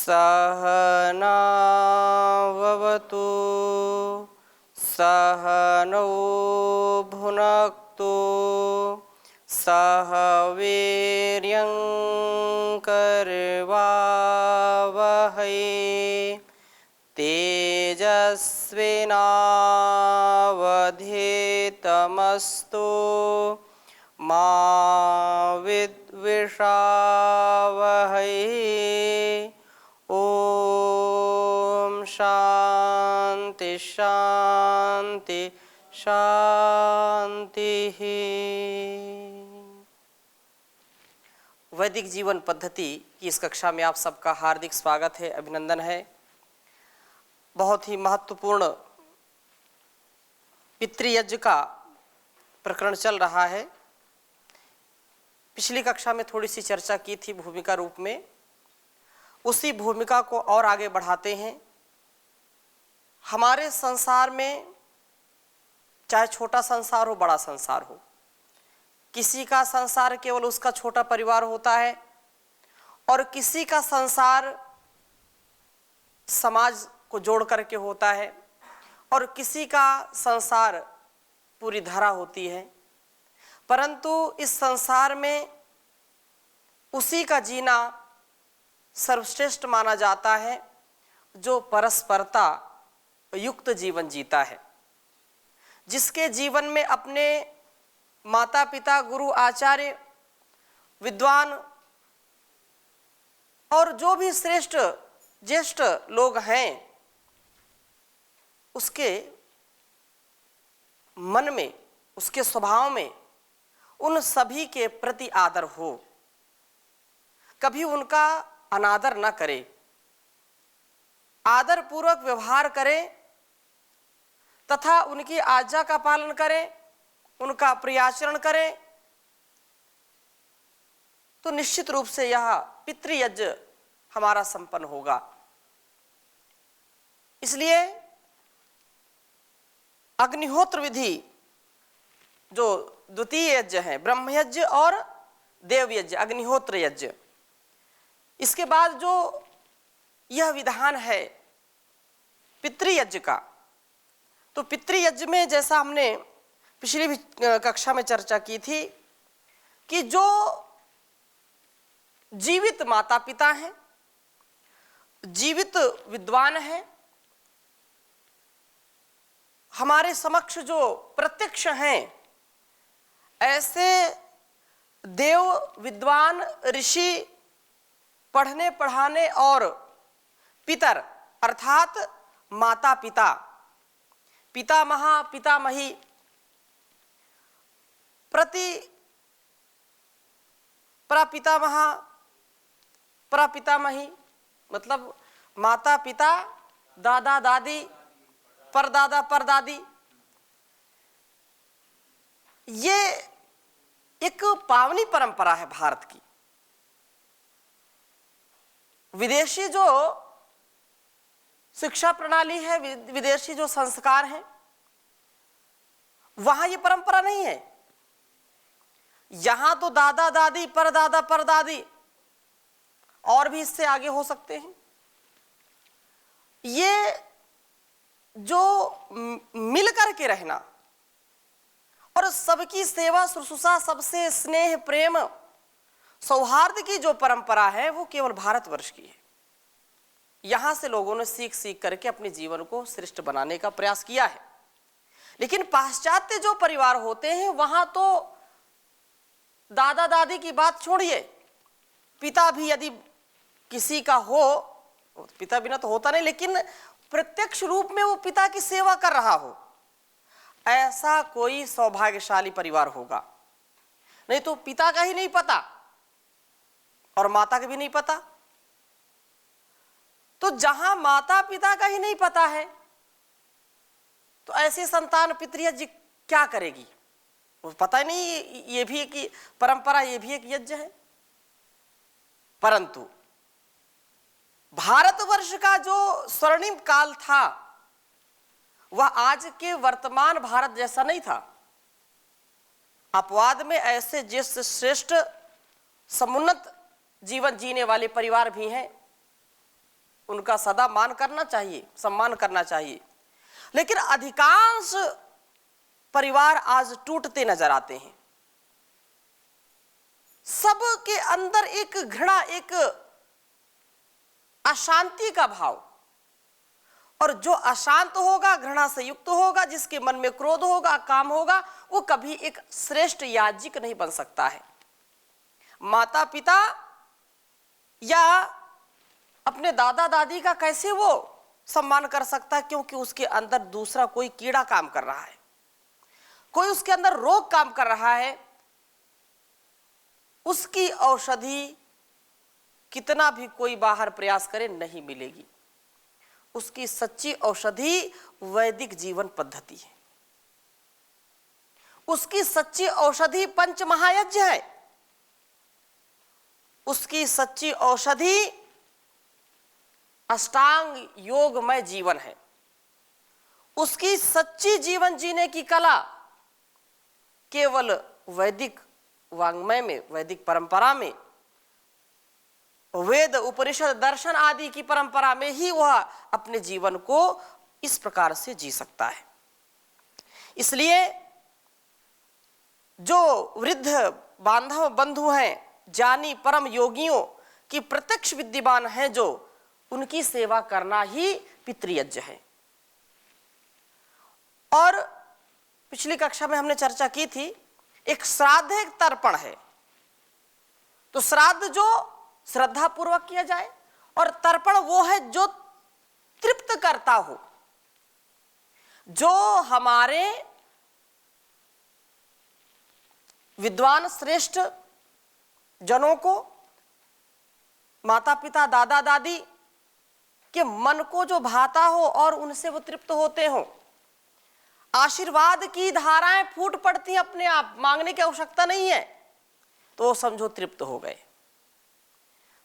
सहनाववतु सहनौ भुनक्तु सह वीर्यं करवावहै तेजस्विनावधीतमस्तु मा विद्विषावहै। ओम शांति शांति शांति। वैदिक जीवन पद्धति की इस कक्षा में आप सबका हार्दिक स्वागत है, अभिनंदन है। बहुत ही महत्वपूर्ण पितृयज्ञ का प्रकरण चल रहा है। पिछली कक्षा में थोड़ी सी चर्चा की थी भूमिका रूप में, उसी भूमिका को और आगे बढ़ाते हैं। हमारे संसार में चाहे छोटा संसार हो बड़ा संसार हो, किसी का संसार केवल उसका छोटा परिवार होता है और किसी का संसार समाज को जोड़ करके होता है और किसी का संसार पूरी धरा होती है। परंतु इस संसार में उसी का जीना सर्वश्रेष्ठ माना जाता है जो परस्परता युक्त जीवन जीता है, जिसके जीवन में अपने माता पिता गुरु आचार्य विद्वान और जो भी श्रेष्ठ ज्येष्ठ लोग हैं उसके मन में, उसके स्वभाव में उन सभी के प्रति आदर हो, कभी उनका अनादर न करे, आदर पूर्वक व्यवहार करे तथा उनकी आज्ञा का पालन करे, उनका प्रियाचरण करे, तो निश्चित रूप से यह पितृयज्ञ हमारा संपन्न होगा। इसलिए अग्निहोत्र विधि जो द्वितीय यज्ञ है, ब्रह्मयज्ञ और देवयज्ञ, अग्निहोत्र यज्ञ, इसके बाद जो यह विधान है पितृयज्ञ का, तो पितृयज्ञ में जैसा हमने पिछली भी कक्षा में चर्चा की थी कि जो जीवित माता पिता हैं, जीवित विद्वान हैं, हमारे समक्ष जो प्रत्यक्ष हैं, ऐसे देव विद्वान ऋषि, पढ़ने पढ़ाने और पितर अर्थात माता पिता, पितामह पितामही, प्रपितामह प्रपितामही मतलब माता पिता, दादा दादी, परदादा परदादी, ये एक पावनी परंपरा है भारत की। विदेशी जो शिक्षा प्रणाली है, विदेशी जो संस्कार हैं, वहां ये परंपरा नहीं है। यहां तो दादा दादी, परदादा परदादी और भी इससे आगे हो सकते हैं। ये जो मिल करके रहना और सबकी सेवा शुश्रूषा, सबसे स्नेह प्रेम सौहार्द की जो परंपरा है वो केवल भारतवर्ष की है। यहां से लोगों ने सीख सीख करके अपने जीवन को श्रेष्ठ बनाने का प्रयास किया है। लेकिन पाश्चात्य जो परिवार होते हैं वहां तो दादा दादी की बात छोड़िए, पिता भी यदि किसी का हो, पिता बिना तो होता नहीं, लेकिन प्रत्यक्ष रूप में वो पिता की सेवा कर रहा हो, ऐसा कोई सौभाग्यशाली परिवार होगा। नहीं तो पिता का ही नहीं पता और माता का भी नहीं पता। तो जहां माता पिता का ही नहीं पता है तो ऐसी संतान पितृयज्ञ क्या करेगी? वो पता ही नहीं ये भी एक परंपरा, ये भी एक यज्ञ है। परंतु भारतवर्ष का जो स्वर्णिम काल था वह आज के वर्तमान भारत जैसा नहीं था। अपवाद में ऐसे जिस श्रेष्ठ समुन्नत जीवन जीने वाले परिवार भी हैं, उनका सदा मान करना चाहिए, सम्मान करना चाहिए। लेकिन अधिकांश परिवार आज टूटते नजर आते हैं। सबके अंदर एक घृणा, एक अशांति का भाव, और जो अशांत होगा, घृणा से युक्त होगा, जिसके मन में क्रोध होगा, काम होगा, वो कभी एक श्रेष्ठ याजिक नहीं बन सकता है। माता पिता या अपने दादा दादी का कैसे वो सम्मान कर सकता है, क्योंकि उसके अंदर दूसरा कोई कीड़ा काम कर रहा है, कोई उसके अंदर रोग काम कर रहा है। उसकी औषधि कितना भी कोई बाहर प्रयास करे नहीं मिलेगी। उसकी सच्ची औषधि वैदिक जीवन पद्धति है। उसकी सच्ची औषधि पंच महायज्ञ है। उसकी सच्ची औषधि अष्टांग योगमय जीवन है। उसकी सच्ची जीवन जीने की कला केवल वैदिक वांग्मय में, वैदिक परंपरा में, वेद उपनिषद दर्शन आदि की परंपरा में ही वह अपने जीवन को इस प्रकार से जी सकता है। इसलिए जो वृद्ध बांधव बंधु हैं, ज्ञानी परम योगियों की प्रत्यक्ष विद्यमान है, जो उनकी सेवा करना ही पितृयज्ञ है। और पिछली कक्षा में हमने चर्चा की थी, एक श्राद्ध एक तर्पण है। तो श्राद्ध जो श्रद्धा पूर्वक किया जाए, और तर्पण वो है जो तृप्त करता हो, जो हमारे विद्वान श्रेष्ठ जनों को, माता पिता दादा दादी के मन को जो भाता हो और उनसे वो तृप्त होते हो। आशीर्वाद की धाराएं फूट पड़ती हैं अपने आप, मांगने की आवश्यकता नहीं है, तो वो समझो तृप्त हो गए,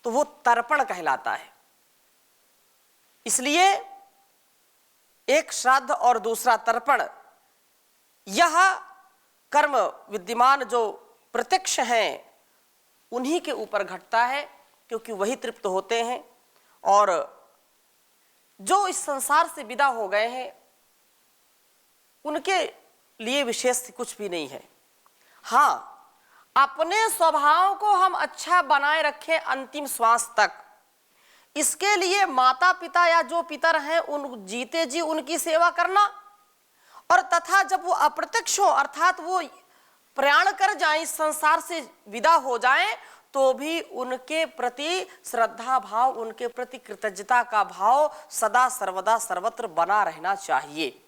तो वो तर्पण कहलाता है। इसलिए एक श्राद्ध और दूसरा तर्पण, यह कर्म विद्यमान जो प्रत्यक्ष हैं उन्हीं के ऊपर घटता है, क्योंकि वही तृप्त होते हैं। और जो इस संसार से विदा हो गए हैं उनके लिए विशेष कुछ भी नहीं है। हाँ, अपने स्वभाव को हम अच्छा बनाए रखें अंतिम श्वास तक, इसके लिए माता पिता या जो पितर हैं उन जीते जी उनकी सेवा करना, और तथा जब वो अप्रत्यक्ष हो, अर्थात वो प्रयाण कर जाएं, इस संसार से विदा हो जाएं, तो भी उनके प्रति श्रद्धा भाव, उनके प्रति कृतज्ञता का भाव सदा सर्वदा सर्वत्र बना रहना चाहिए।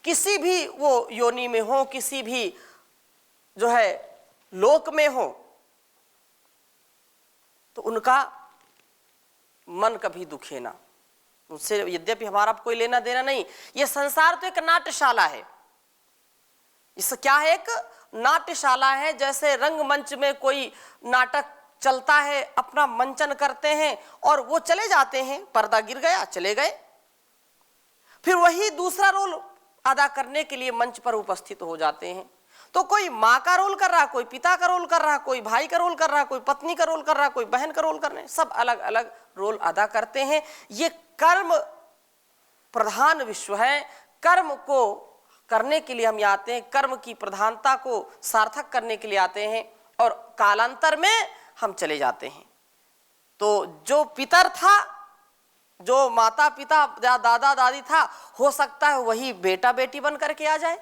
किसी भी वो योनि में हो, किसी भी जो है लोक में हो, तो उनका मन कभी दुखे ना। उससे यद्यपि हमारा कोई लेना देना नहीं, ये संसार तो एक नाट्यशाला है। इस क्या है, एक नाट्यशाला है। जैसे रंगमंच में कोई नाटक चलता है, अपना मंचन करते हैं और वो चले जाते हैं, पर्दा गिर गया, चले गए, फिर वही दूसरा रोल अदा करने के लिए मंच पर उपस्थित हो जाते हैं। तो कोई माँ का रोल कर रहा, कोई पिता का रोल कर रहा, कोई भाई का रोल कर रहा, कोई पत्नी का रोल कर रहा, कोई बहन का रोल कर रहे हैं, सब अलग अलग रोल अदा करते हैं। ये कर्म प्रधान विश्व है। कर्म को करने के लिए हम यहाँ आते हैं, कर्म की प्रधानता को सार्थक करने के लिए आते हैं, और कालांतर में हम चले जाते हैं। तो जो पितर था, जो माता पिता या दादा दादी था, हो सकता है वही बेटा बेटी बन करके आ जाए,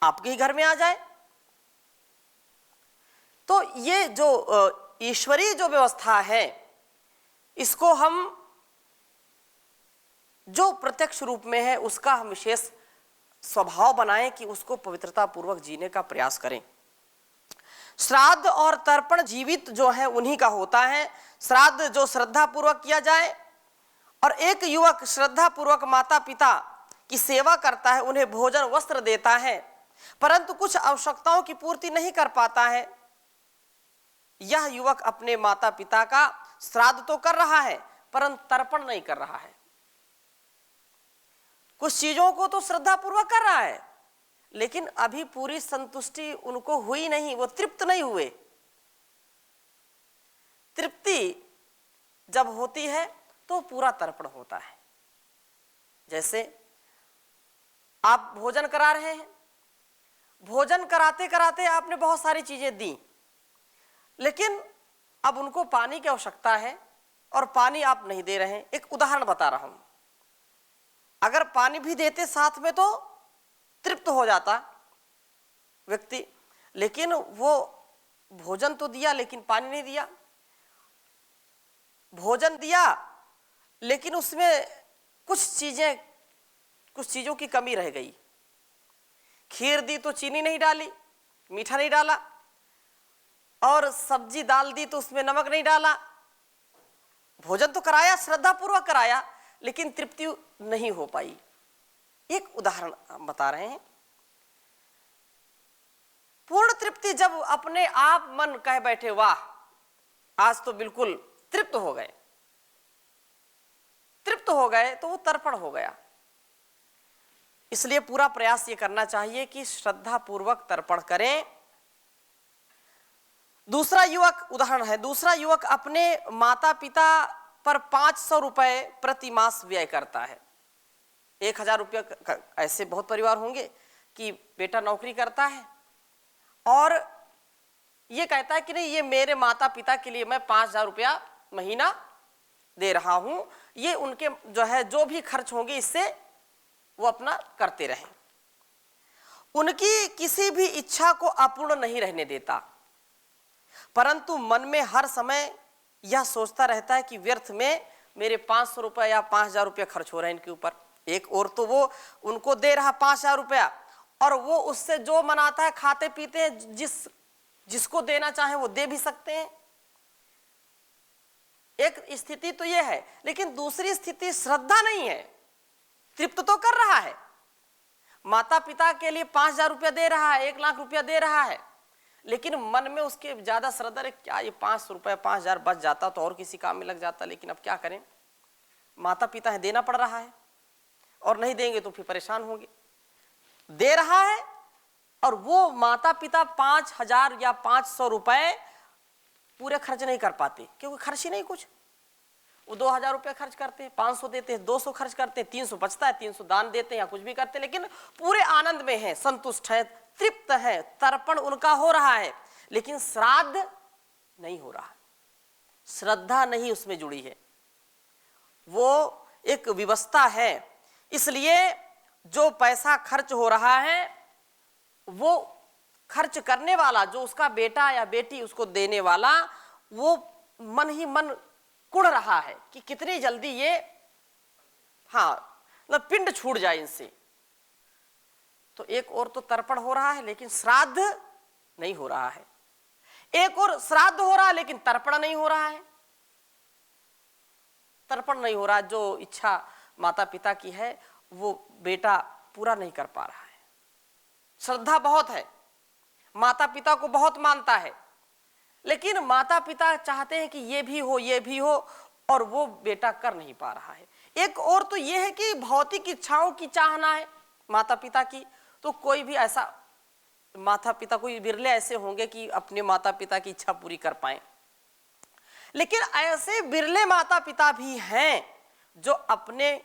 आपके ही घर में आ जाए। तो ये जो ईश्वरीय जो व्यवस्था है, इसको हम जो प्रत्यक्ष रूप में है उसका हम विशेष स्वभाव बनाएं कि उसको पवित्रता पूर्वक जीने का प्रयास करें। श्राद्ध और तर्पण जीवित जो है उन्हीं का होता है। श्राद्ध जो श्रद्धा पूर्वक किया जाए, और एक युवक श्रद्धा पूर्वक माता पिता की सेवा करता है, उन्हें भोजन वस्त्र देता है, परंतु कुछ आवश्यकताओं की पूर्ति नहीं कर पाता है। यह युवक अपने माता पिता का श्राद्ध तो कर रहा है, परंतु तर्पण नहीं कर रहा है। कुछ चीजों को तो श्रद्धा पूर्वक कर रहा है, लेकिन अभी पूरी संतुष्टि उनको हुई नहीं, वो तृप्त नहीं हुए। तृप्ति जब होती है तो पूरा तर्पण होता है। जैसे आप भोजन करा रहे हैं, भोजन कराते कराते आपने बहुत सारी चीजें दी, लेकिन अब उनको पानी की आवश्यकता है और पानी आप नहीं दे रहे हैं। एक उदाहरण बता रहा हूं, अगर पानी भी देते साथ में तो तृप्त हो जाता व्यक्ति, लेकिन वो भोजन तो दिया लेकिन पानी नहीं दिया। भोजन दिया लेकिन उसमें कुछ चीजों की कमी रह गई। खीर दी तो चीनी नहीं डाली, मीठा नहीं डाला, और सब्जी दाल दी तो उसमें नमक नहीं डाला। भोजन तो कराया, श्रद्धा पूर्वक कराया, लेकिन तृप्ति नहीं हो पाई। एक उदाहरण हम बता रहे हैं। पूर्ण तृप्ति जब अपने आप मन कह बैठे वाह आज तो बिल्कुल तृप्त हो गए, तृप्त हो गए, तो वो तर्पण हो गया। इसलिए पूरा प्रयास ये करना चाहिए कि श्रद्धा पूर्वक तर्पण करें। दूसरा युवक उदाहरण है, दूसरा युवक अपने माता पिता पर 500 रुपए प्रति मास व्यय करता है। 1000 रुपया, ऐसे बहुत परिवार होंगे कि बेटा नौकरी करता है और ये कहता है कि नहीं, ये मेरे माता पिता के लिए मैं 5000 रुपया महीना दे रहा हूं, ये उनके जो है जो भी खर्च होंगे इससे वो अपना करते रहें। उनकी किसी भी इच्छा को अपूर्ण नहीं रहने देता, परंतु मन में हर समय यह सोचता रहता है कि व्यर्थ में मेरे 500 रुपया या 5000 रुपया खर्च हो रहे हैं इनके ऊपर। एक और तो वो उनको दे रहा 5000 रुपया और वो उससे जो मनाता है खाते पीते हैं, जिसको देना चाहे वो दे भी सकते हैं। एक स्थिति तो ये है, लेकिन दूसरी स्थिति श्रद्धा नहीं है। तृप्त तो कर रहा है, माता पिता के लिए 5000 रुपया दे रहा है, 1 लाख रुपया दे रहा है, लेकिन मन में उसके ज्यादा श्रद्धा है, क्या ये 500 रुपया 5000 बच जाता तो और किसी काम में लग जाता, लेकिन अब क्या करें, माता पिता है, देना पड़ रहा है, और नहीं देंगे तो फिर परेशान होंगे। दे रहा है और वो माता पिता 5000 या 500 रुपए पूरे खर्च नहीं कर पाते, क्योंकि खर्च ही नहीं कुछ। वो 2000 रुपये खर्च करते हैं, 500 देते हैं, 200 खर्च करते हैं, 300 बचता है, 300 दान देते हैं या कुछ भी करते हैं, लेकिन पूरे आनंद में है, संतुष्ट है, तृप्त है, तर्पण उनका हो रहा है, लेकिन श्राद्ध नहीं हो रहा, श्रद्धा नहीं उसमें जुड़ी है, वो एक विवशता है। इसलिए जो पैसा खर्च हो रहा है वो खर्च करने वाला, जो उसका बेटा या बेटी उसको देने वाला, वो मन ही मन कुढ़ रहा है कि कितनी जल्दी ये मतलब पिंड छूट जाए इनसे। तो एक और तो तर्पण हो रहा है लेकिन श्राद्ध नहीं हो रहा है, एक और श्राद्ध हो रहा है लेकिन तर्पण नहीं हो रहा है। तर्पण नहीं हो रहा, जो इच्छा माता पिता की है वो बेटा पूरा नहीं कर पा रहा है। श्रद्धा बहुत है, माता पिता को बहुत मानता है, लेकिन माता पिता चाहते हैं कि ये भी हो ये भी हो, और वो बेटा कर नहीं पा रहा है। एक और तो ये है कि भौतिक इच्छाओं की चाहना है माता पिता की, तो कोई भी ऐसा माता पिता, कोई बिरले ऐसे होंगे कि अपने माता पिता की इच्छा पूरी कर पाए, लेकिन ऐसे बिरले माता पिता भी हैं जो अपने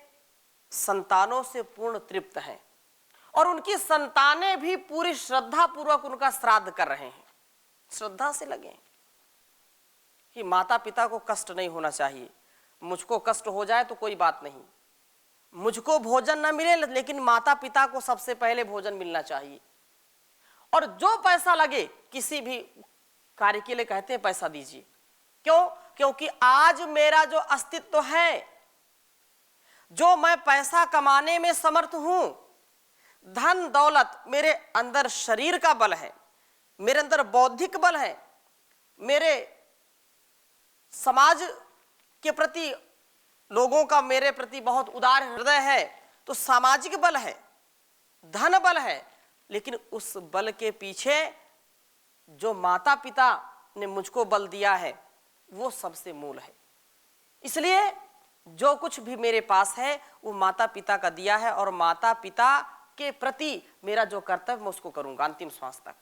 संतानों से पूर्ण तृप्त हैं और उनकी संतानें भी पूरी श्रद्धा पूर्वक उनका श्राद्ध कर रहे हैं, श्रद्धा से लगे कि माता पिता को कष्ट नहीं होना चाहिए, मुझको कष्ट हो जाए तो कोई बात नहीं, मुझको भोजन ना मिले लेकिन माता पिता को सबसे पहले भोजन मिलना चाहिए। और जो पैसा लगे किसी भी कार्य के लिए कहते हैं पैसा दीजिए, क्यों? क्योंकि आज मेरा जो अस्तित्व है, जो मैं पैसा कमाने में समर्थ हूं, धन दौलत, मेरे अंदर शरीर का बल है, मेरे अंदर बौद्धिक बल है, मेरे समाज के प्रति लोगों का मेरे प्रति बहुत उदार हृदय है, तो सामाजिक बल है, धन बल है, लेकिन उस बल के पीछे जो माता पिता ने मुझको बल दिया है वो सबसे मूल है। इसलिए जो कुछ भी मेरे पास है वो माता पिता का दिया है, और माता पिता के प्रति मेरा जो कर्तव्य मैं उसको करूंगा अंतिम श्वास तक।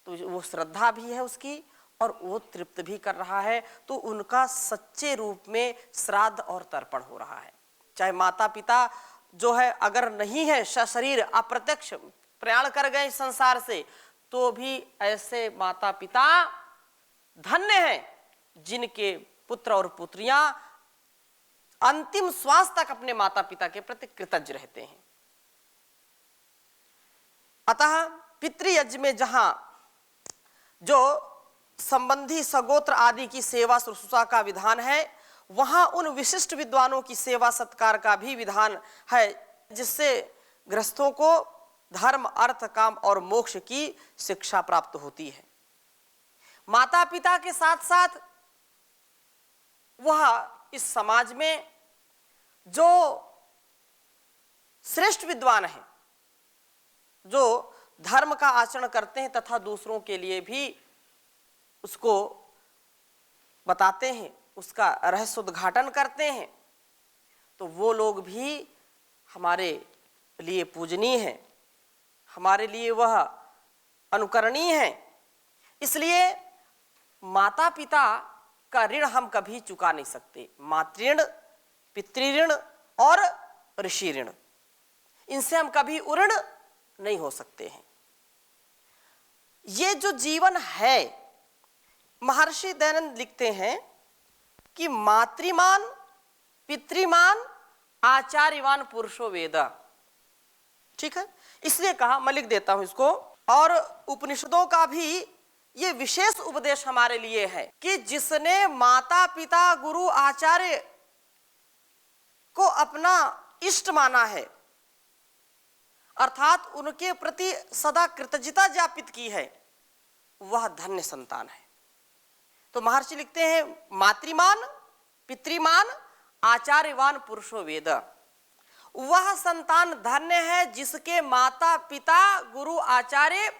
तो वो श्रद्धा भी है उसकी और वो तृप्त भी कर रहा है, तो उनका सच्चे रूप में श्राद्ध और तर्पण हो रहा है। चाहे माता पिता जो है अगर नहीं है, सशरीर अप्रत्यक्ष प्रयाण कर गए संसार से, तो भी ऐसे माता पिता धन्य हैं जिनके पुत्र और पुत्रियां अंतिम श्वास तक अपने माता पिता के प्रति कृतज्ञ रहते हैं। अतः पितृयज्ञ में जहां जो संबंधी सगोत्र आदि की सेवा शुश्रूषा का विधान है, वहां उन विशिष्ट विद्वानों की सेवा सत्कार का भी विधान है, जिससे गृहस्थों को धर्म अर्थ काम और मोक्ष की शिक्षा प्राप्त होती है। माता पिता के साथ साथ वह इस समाज में जो श्रेष्ठ विद्वान हैं, जो धर्म का आचरण करते हैं तथा दूसरों के लिए भी उसको बताते हैं, उसका रहस्य उद्घाटन करते हैं, तो वो लोग भी हमारे लिए पूजनीय हैं, हमारे लिए वह अनुकरणीय है। इसलिए माता पिता का ऋण हम कभी चुका नहीं सकते। मातृऋण, पितृऋण और ऋषि ऋण, इनसे हम कभी उऋण नहीं हो सकते हैं। ये जो जीवन है, महर्षि दयानंद लिखते हैं कि मातृमान पितृमान आचार्यवान पुरुषो वेद। ठीक है, इसलिए कहा, मैं लिख देता हूं इसको। और उपनिषदों का भी ये विशेष उपदेश हमारे लिए है कि जिसने माता पिता गुरु आचार्य को अपना इष्ट माना है, अर्थात उनके प्रति सदा कृतज्ञता ज्ञापित की है, वह धन्य संतान है। तो महर्षि लिखते हैं मातृमान पितृमान आचार्यवान पुरुषो वेद। वह संतान धन्य है जिसके माता पिता गुरु आचार्य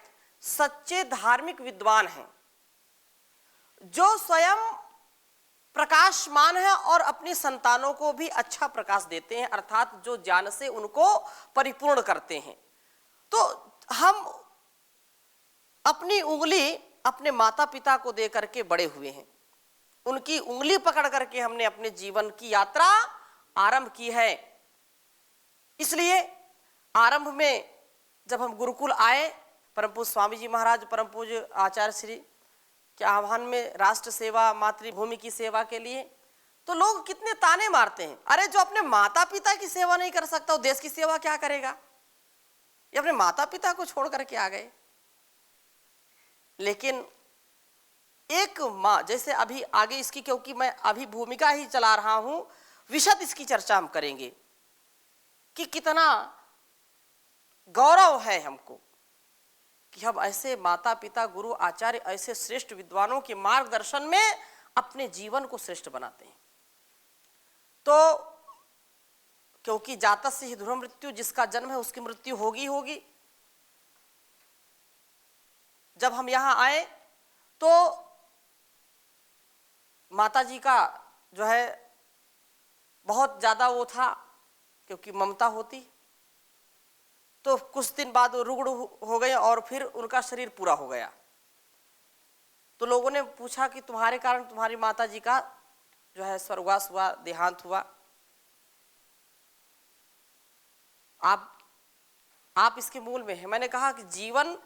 सच्चे धार्मिक विद्वान हैं, जो स्वयं प्रकाशमान है और अपनी संतानों को भी अच्छा प्रकाश देते हैं, अर्थात जो ज्ञान से उनको परिपूर्ण करते हैं। तो हम अपनी उंगली अपने माता पिता को दे करके बड़े हुए हैं, उनकी उंगली पकड़ करके हमने अपने जीवन की यात्रा आरंभ की है। इसलिए आरंभ में जब हम गुरुकुल आए, परम पूज्य स्वामी जी महाराज, परम पूज्य आचार्य श्री के आह्वान में राष्ट्र सेवा, मातृभूमि की सेवा के लिए, तो लोग कितने ताने मारते हैं, अरे जो अपने माता पिता की सेवा नहीं कर सकता वो देश की सेवा क्या करेगा, ये अपने माता पिता को छोड़ करके आ गए। लेकिन एक माँ, जैसे अभी आगे इसकी, क्योंकि मैं अभी भूमिका ही चला रहा हूं, विशद इसकी चर्चा हम करेंगे कि कितना गौरव है हमको कि हम ऐसे माता पिता गुरु आचार्य, ऐसे श्रेष्ठ विद्वानों के मार्गदर्शन में अपने जीवन को श्रेष्ठ बनाते हैं। तो क्योंकि जातस्य ही ध्रुव मृत्यु, जिसका जन्म है उसकी मृत्यु होगी होगी। जब हम यहां आए तो माता जी का जो है बहुत ज्यादा वो था, क्योंकि ममता होती, तो कुछ दिन बाद वो रुग्ण हो गए और फिर उनका शरीर पूरा हो गया। तो लोगों ने पूछा कि तुम्हारे कारण तुम्हारी माता जी का जो है स्वर्गवास हुआ, देहांत हुआ, आप इसके मूल में है। मैंने कहा कि जीवन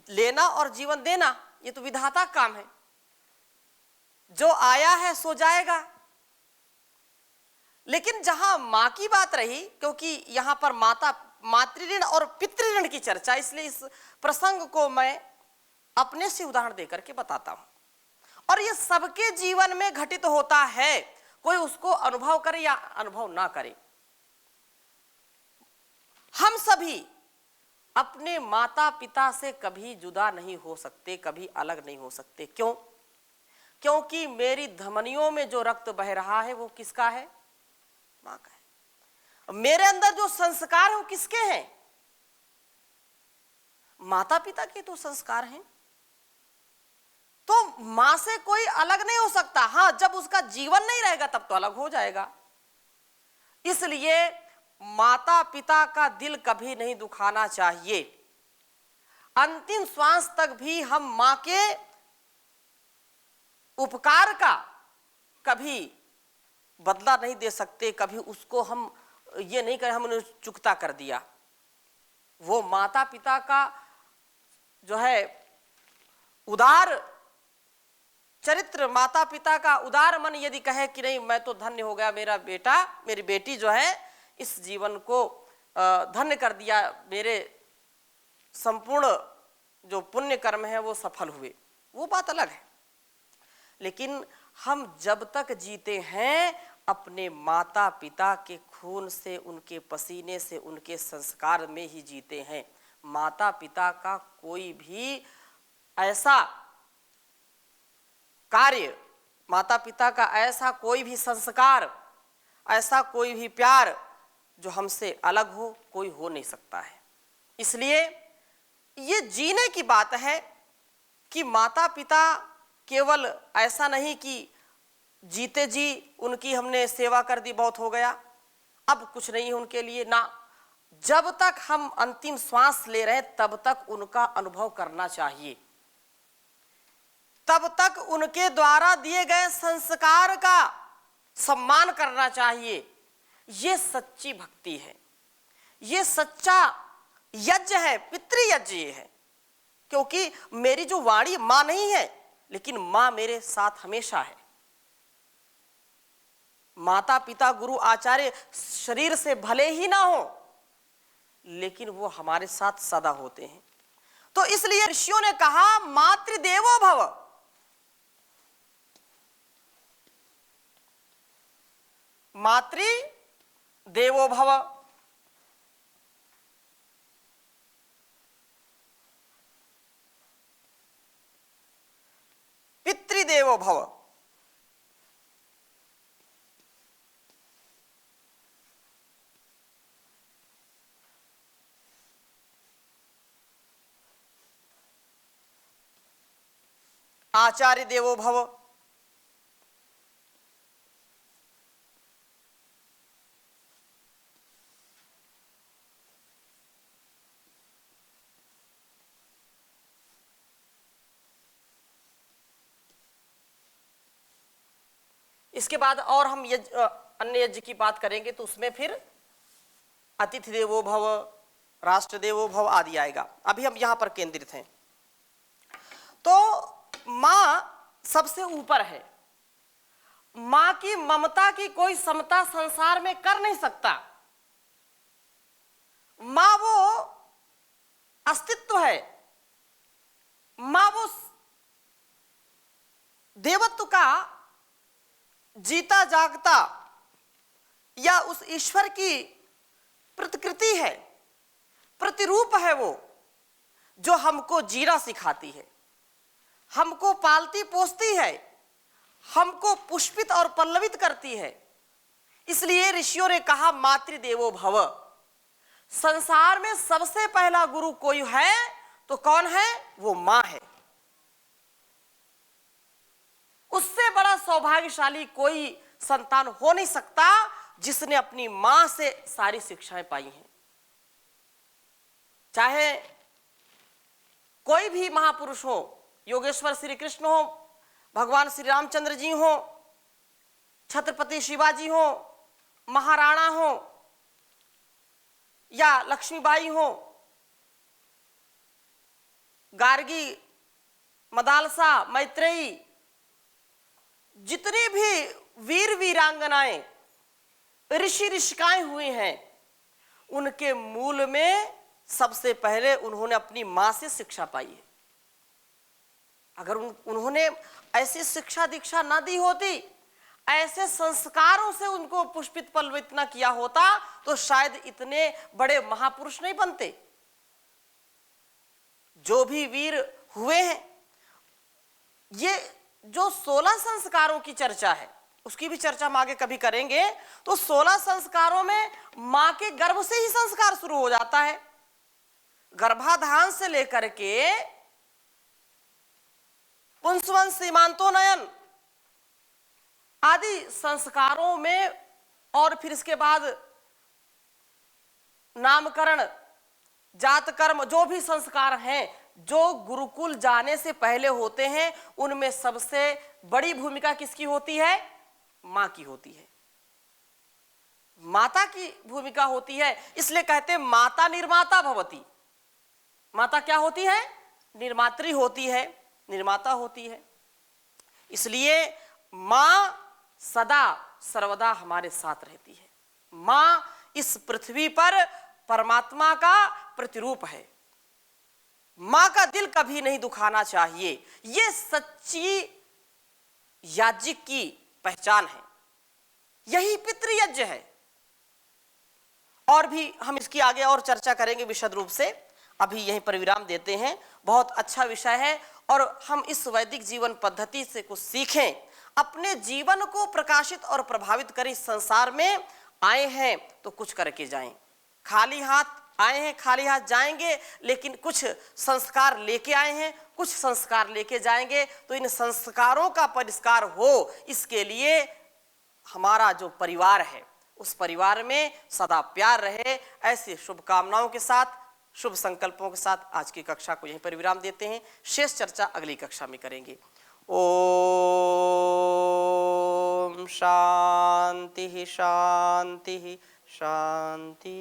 लेना और जीवन देना ये तो विधाता का काम है, जो आया है सो जाएगा। लेकिन जहां मां की बात रही, क्योंकि यहां पर मातृऋण और पितृऋण की चर्चा, इसलिए इस प्रसंग को मैं अपने से उदाहरण देकर के बताता हूं। और ये सबके जीवन में घटित होता है, कोई उसको अनुभव करे या अनुभव ना करे। हम सभी अपने माता पिता से कभी जुदा नहीं हो सकते, कभी अलग नहीं हो सकते। क्यों? क्योंकि मेरी धमनियों में जो रक्त बह रहा है वो किसका है? मां का है। मेरे अंदर जो संस्कार है वो किसके हैं? माता पिता के तो संस्कार हैं। तो मां से कोई अलग नहीं हो सकता। हां, जब उसका जीवन नहीं रहेगा तब तो अलग हो जाएगा। इसलिए माता पिता का दिल कभी नहीं दुखाना चाहिए। अंतिम श्वास तक भी हम मां के उपकार का कभी बदला नहीं दे सकते, कभी उसको हम ये नहीं करें हमने चुकता कर दिया। वो माता पिता का जो है उदार चरित्र, माता पिता का उदार मन यदि कहे कि नहीं मैं तो धन्य हो गया, मेरा बेटा मेरी बेटी जो है इस जीवन को धन्य कर दिया, मेरे संपूर्ण जो पुण्य कर्म है वो सफल हुए, वो बात अलग है। लेकिन हम जब तक जीते हैं अपने माता पिता के खून से, उनके पसीने से, उनके संस्कार में ही जीते हैं। माता पिता का कोई भी ऐसा कार्य, माता पिता का ऐसा कोई भी संस्कार, ऐसा कोई भी प्यार जो हमसे अलग हो, कोई हो नहीं सकता है। इसलिए ये जीने की बात है कि माता पिता केवल ऐसा नहीं कि जीते जी उनकी हमने सेवा कर दी बहुत हो गया, अब कुछ नहीं है उनके लिए, ना, जब तक हम अंतिम श्वास ले रहे हैं तब तक उनका अनुभव करना चाहिए, तब तक उनके द्वारा दिए गए संस्कार का सम्मान करना चाहिए। ये सच्ची भक्ति है, ये सच्चा यज्ञ है, पितृयज्ञ ये है। क्योंकि मेरी जो वाणी मां नहीं है, लेकिन मां मेरे साथ हमेशा है। माता पिता गुरु आचार्य शरीर से भले ही ना हो, लेकिन वो हमारे साथ सदा होते हैं। तो इसलिए ऋषियों ने कहा मातृदेवो भव, मातृ देवो भव। पितृदेवो भव। आचार्य देवो भव। इसके बाद और हम अन्य यज्ञ की बात करेंगे तो उसमें फिर अतिथि देवो भव, राष्ट्र देवो भव आदि आएगा। अभी हम यहां पर केंद्रित हैं। तो मां सबसे ऊपर है, मां की ममता की कोई समता संसार में कर नहीं सकता। मां वो अस्तित्व है, मां वो देवत्व का जीता जागता या उस ईश्वर की प्रतिकृति है, प्रतिरूप है, वो जो हमको जीना सिखाती है, हमको पालती पोसती है, हमको पुष्पित और पल्लवित करती है। इसलिए ऋषियों ने कहा मातृदेवो भव। संसार में सबसे पहला गुरु कोई है तो कौन है? वो मां है। उससे बड़ा सौभाग्यशाली कोई संतान हो नहीं सकता जिसने अपनी मां से सारी शिक्षाएं पाई हैं। चाहे कोई भी महापुरुष हो, योगेश्वर श्री कृष्ण हो, भगवान श्री रामचंद्र जी हो, छत्रपति शिवाजी हो, महाराणा हो या लक्ष्मीबाई हो, गार्गी, मदालसा, मैत्रेयी, जितने भी वीर वीरांगनाएं, ऋषि ऋषिकाएं हुई हैं, उनके मूल में सबसे पहले उन्होंने अपनी मां से शिक्षा पाई है। अगर उन्होंने ऐसी शिक्षा दीक्षा ना दी होती, ऐसे संस्कारों से उनको पुष्पित पल्लवित न किया होता, तो शायद इतने बड़े महापुरुष नहीं बनते। जो भी वीर हुए हैं, ये जो 16 संस्कारों की चर्चा है, उसकी भी चर्चा हम आगे कभी करेंगे। तो 16 संस्कारों में मां के गर्भ से ही संस्कार शुरू हो जाता है। गर्भाधान से लेकर के पुंसवन सीमांतोनयन आदि संस्कारों में, और फिर इसके बाद नामकरण, जात कर्म, जो भी संस्कार हैं, जो गुरुकुल जाने से पहले होते हैं उनमें सबसे बड़ी भूमिका किसकी होती है? मां की होती है, माता की भूमिका होती है। इसलिए कहते हैं माता निर्माता भवती। माता क्या होती है? निर्मात्री होती है, निर्माता होती है। इसलिए मां सदा सर्वदा हमारे साथ रहती है। मां इस पृथ्वी पर परमात्मा का प्रतिरूप है। मां का दिल कभी नहीं दुखाना चाहिए, यह सच्ची याज्ञिक की पहचान है, यही पितृयज्ञ है। और भी हम इसकी आगे और चर्चा करेंगे विशद रूप से, अभी यहीं पर विराम देते हैं। बहुत अच्छा विषय है और हम इस वैदिक जीवन पद्धति से कुछ सीखें, अपने जीवन को प्रकाशित और प्रभावित करें। इस संसार में आए हैं तो कुछ करके जाएं, खाली हाथ आए हैं खाली हाथ जाएंगे, लेकिन कुछ संस्कार लेके आए हैं, कुछ संस्कार लेके जाएंगे। तो इन संस्कारों का परिष्कार हो, इसके लिए हमारा जो परिवार है उस परिवार में सदा प्यार रहे। ऐसी शुभकामनाओं के साथ, शुभ संकल्पों के साथ आज की कक्षा को यहीं पर विराम देते हैं। शेष चर्चा अगली कक्षा में करेंगे। ओम शांति शांति शांति।